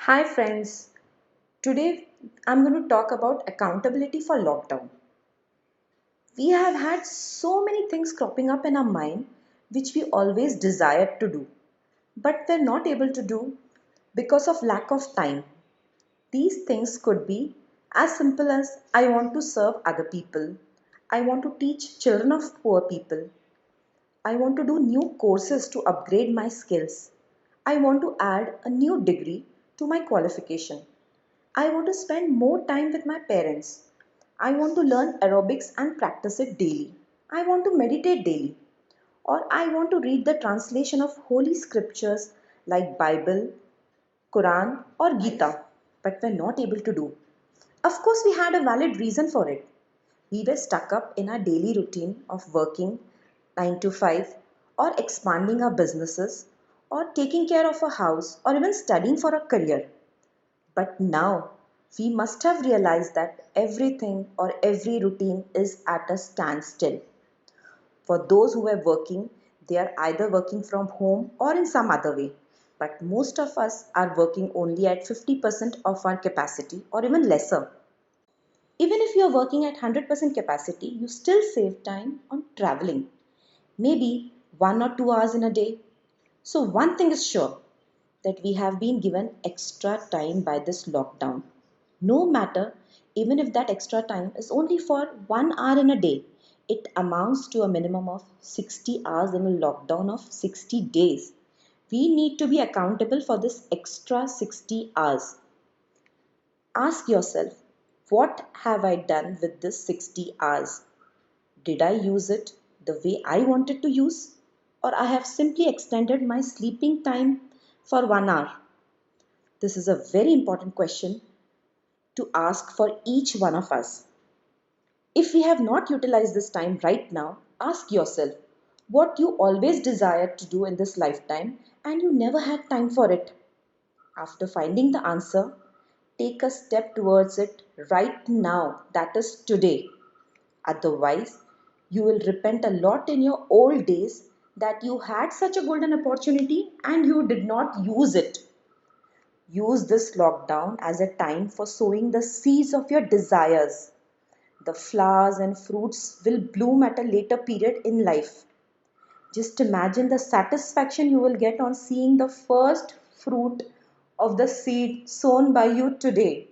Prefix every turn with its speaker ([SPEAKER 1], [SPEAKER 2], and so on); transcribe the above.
[SPEAKER 1] Hi friends, today I'm going to talk about accountability for lockdown. We have had so many things cropping up in our mind which we always desired to do, but we're not able to do because of lack of time. These things could be as simple as I want to serve other people, I want to teach children of poor people, I want to do new courses to upgrade my skills, I want to add a new degree to my qualification. I want to spend more time with my parents. I want to learn aerobics and practice it daily. I want to meditate daily. Or I want to read the translation of holy scriptures like Bible, Quran or Gita, but we're not able to do. Of course, we had a valid reason for it. We were stuck up in our daily routine of working 9 to 5 or expanding our businesses or taking care of a house or even studying for a career. But now we must have realized that everything or every routine is at a standstill. For those who are working, they are either working from home or in some other way. But most of us are working only at 50% of our capacity or even lesser. Even if you are working at 100% capacity, you still save time on traveling. Maybe 1 or 2 hours in a day. So, one thing is sure that we have been given extra time by this lockdown. No matter, even if that extra time is only for 1 hour in a day, it amounts to a minimum of 60 hours in a lockdown of 60 days. We need to be accountable for this extra 60 hours. Ask yourself, what have I done with this 60 hours? Did I use it the way I wanted to use? Or I have simply extended my sleeping time for 1 hour? This is a very important question to ask for each one of us. If we have not utilized this time right now, ask yourself what you always desired to do in this lifetime and you never had time for it. After finding the answer, take a step towards it right now, that is today. Otherwise, you will repent a lot in your old days that you had such a golden opportunity and you did not use it. Use this lockdown as a time for sowing the seeds of your desires. The flowers and fruits will bloom at a later period in life. Just imagine the satisfaction you will get on seeing the first fruit of the seed sown by you today.